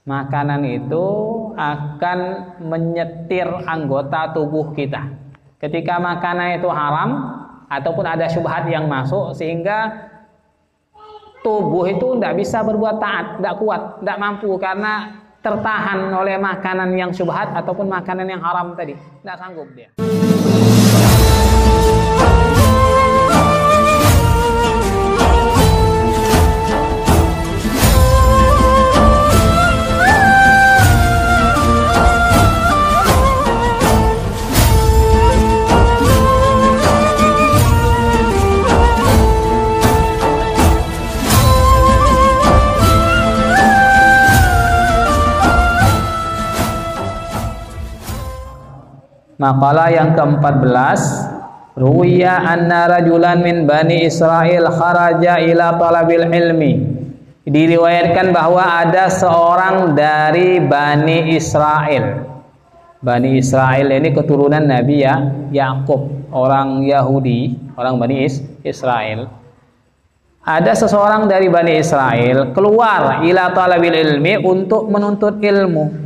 Makanan itu akan menyetir anggota tubuh kita. Ketika makanan itu haram ataupun ada syubhat yang masuk sehingga tubuh itu tidak bisa berbuat taat, tidak kuat, tidak mampu karena tertahan oleh makanan yang syubhat ataupun makanan yang haram tadi, tidak sanggup dia. Makalah yang ke-14, ruwiya anna rajulan min Bani Israil kharaja ila talabil ilmi. Diriwayatkan bahwa ada seorang dari Bani Israil. Bani Israil ini keturunan Nabi Yakub, orang Yahudi, orang Bani Israil. Ada seseorang dari Bani Israil keluar ila talabil ilmi untuk menuntut ilmu.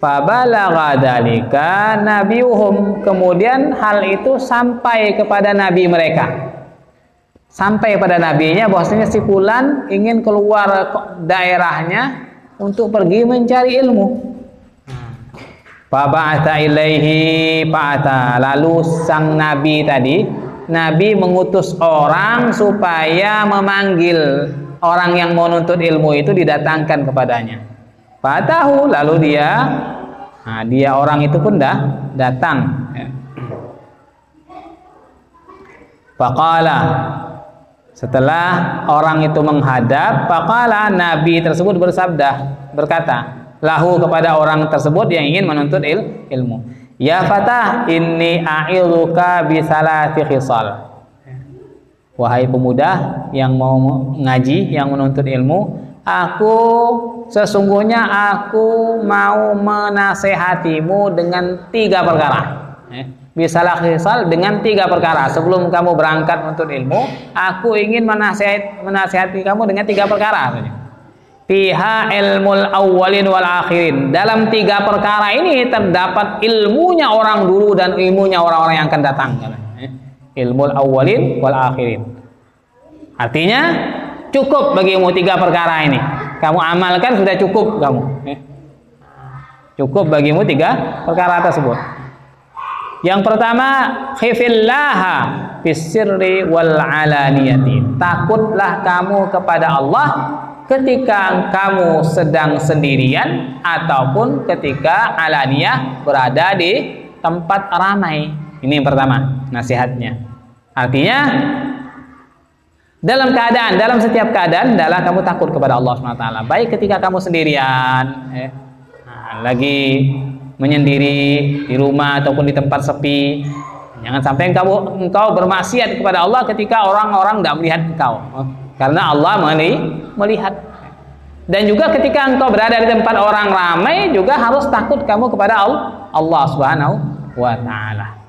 Fabalagha dzalika nabiyuhum, kemudian hal itu sampai kepada nabi mereka. Sampai pada nabinya bahwasanya si fulan ingin keluar daerahnya untuk pergi mencari ilmu. Fa ba'atha ilaihi fa'ata, lalu sang nabi tadi, nabi mengutus orang supaya memanggil orang yang mau nuntut ilmu itu didatangkan kepadanya. Fatahu, lalu dia orang itu pun datang. Faqala, setelah orang itu menghadap, faqala, nabi tersebut berkata lahu kepada orang tersebut yang ingin menuntut ilmu, ya fatah, inni a'idzuka bi salati khisal. Wahai pemuda yang mau ngaji, yang menuntut ilmu, sesungguhnya aku mau menasehatimu dengan 3 perkara. Bisalah khisal, dengan 3 perkara. Sebelum kamu berangkat untuk ilmu, aku ingin menasehati kamu dengan 3 perkara. Fiha ilmul awwalin wal akhirin. Dalam 3 perkara ini terdapat ilmunya orang dulu dan ilmunya orang-orang yang akan datang. Ilmul awwalin wal akhirin. Artinya cukup bagimu 3 perkara ini. Kamu amalkan sudah cukup kamu. Cukup bagimu 3 perkara tersebut. Yang pertama, khifillaha fis-sirri wal alaniyati. Takutlah kamu kepada Allah ketika kamu sedang sendirian ataupun ketika alaniyah, berada di tempat ramai. Ini yang pertama nasihatnya. Artinya dalam setiap keadaan adalah kamu takut kepada Allah SWT. Baik ketika kamu sendirian, lagi menyendiri di rumah ataupun di tempat sepi. Jangan sampai engkau bermaksiat kepada Allah ketika orang-orang tidak melihat engkau, karena Allah melihat. Dan juga ketika engkau berada di tempat orang ramai, juga harus takut kamu kepada Allah Subhanahu wa Ta'ala.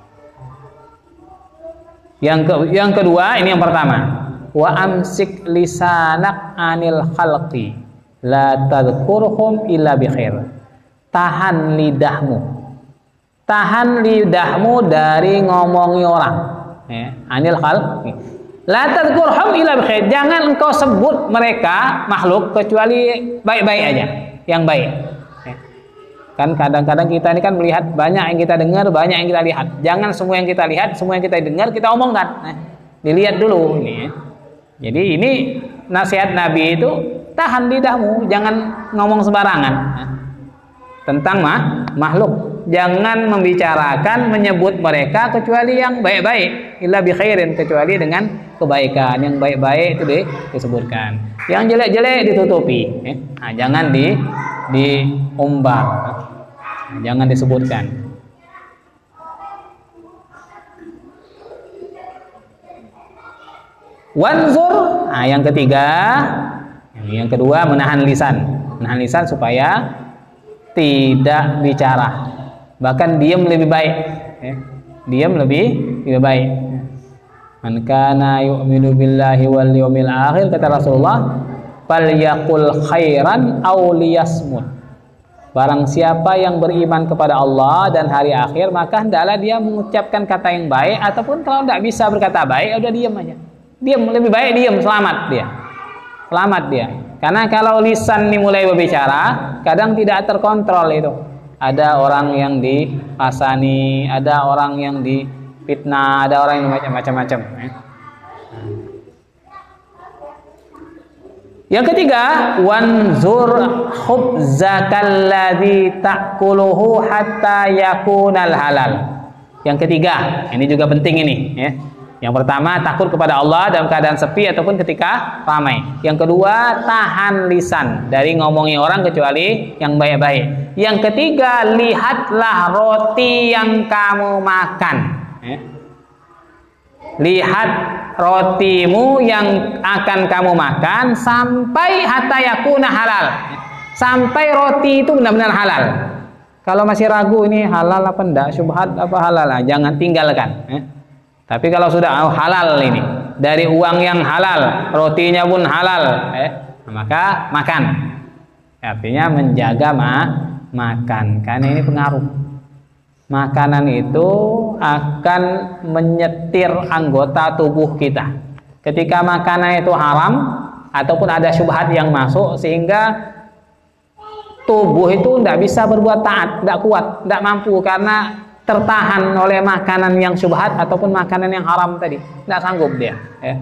Yang kedua, ini yang pertama. Wa amsik lisanak anil khalqi la tadhkurhum illa bi khair. Tahan lidahmu dari ngomongi orang, anil khalqi la tadhkurhum illa bi khair. Jangan engkau sebut mereka makhluk kecuali baik-baik aja, yang baik. Kan kadang-kadang kita ini kan melihat banyak yang kita dengar, banyak yang kita lihat. Jangan semua yang kita lihat, semua yang kita dengar kita omongkan. Dilihat dulu ini. Jadi ini nasihat Nabi itu, tahan lidahmu, jangan ngomong sembarangan tentang makhluk. Jangan membicarakan, menyebut mereka kecuali yang baik-baik, illa bi khairin, kecuali dengan kebaikan. Yang baik-baik itu disebutkan, yang jelek-jelek ditutupi. Jangan diumbar, jangan disebutkan. Wanzur, yang ketiga, yang kedua menahan lisan supaya tidak bicara, bahkan diam lebih baik. Diam lebih baik. Man kana yu'minu billahi wal yawmil akhir, kata Rasulullah, falyaqul khairan aw liyasmut. Barang siapa yang beriman kepada Allah dan hari akhir, maka hendaklah dia mengucapkan kata yang baik, ataupun kalau tidak bisa berkata baik, udah diam aja. Diam, lebih baik diam, selamat dia. Selamat dia. Karena kalau lisan ini mulai berbicara, kadang tidak terkontrol itu. Ada orang yang dipasani, ada orang yang difitnah, ada orang yang macam-macam. Yang ketiga, wanzur khubzakal ladzi ta'kuluhu hatta yakunal halal. Yang ketiga, ini juga penting ini, ya. Yang pertama, takut kepada Allah dalam keadaan sepi ataupun ketika ramai. Yang kedua, tahan lisan dari ngomongin orang kecuali yang baik-baik. Yang ketiga, lihatlah roti yang kamu makan, ya. Lihat rotimu yang akan kamu makan sampai hatta yakuna halal, sampai roti itu benar-benar halal. Kalau masih ragu ini halal apa enggak, syubhat apa halal, jangan tinggalkan. Tapi kalau sudah halal ini, dari uang yang halal, rotinya pun halal, maka makan. Artinya menjaga makan, karena ini pengaruh. Makanan itu akan menyetir anggota tubuh kita. Ketika makanan itu haram ataupun ada syubhat yang masuk, sehingga tubuh itu tidak bisa berbuat taat, tidak kuat, tidak mampu, karena tertahan oleh makanan yang syubhat ataupun makanan yang haram tadi, tidak sanggup dia, ya.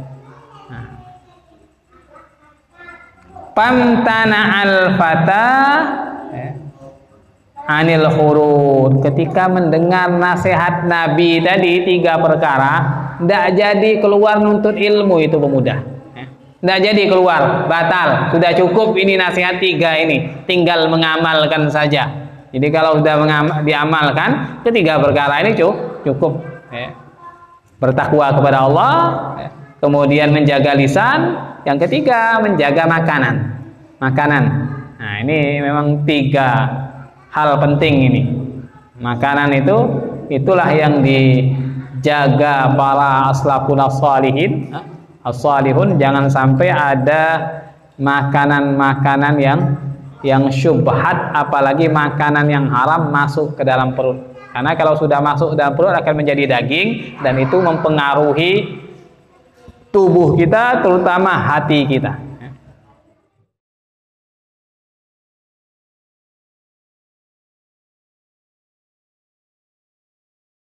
Pamtana al-fata anil khurud, ketika mendengar nasihat Nabi tadi 3 perkara, tidak jadi keluar nuntut ilmu itu pemuda, tidak jadi keluar, batal, sudah cukup ini nasihat 3 ini, tinggal mengamalkan saja. Jadi kalau sudah diamalkan ketiga perkara ini cukup, ya. Bertakwa kepada Allah, ya. Kemudian menjaga lisan, yang ketiga menjaga makanan. Nah, ini memang 3 hal penting ini. Makanan itulah yang dijaga para aslafun as-salihun, jangan sampai ada makanan-makanan yang syubhat, apalagi makanan yang haram masuk ke dalam perut. Karena kalau sudah masuk ke dalam perut akan menjadi daging, dan itu mempengaruhi tubuh kita, terutama hati kita.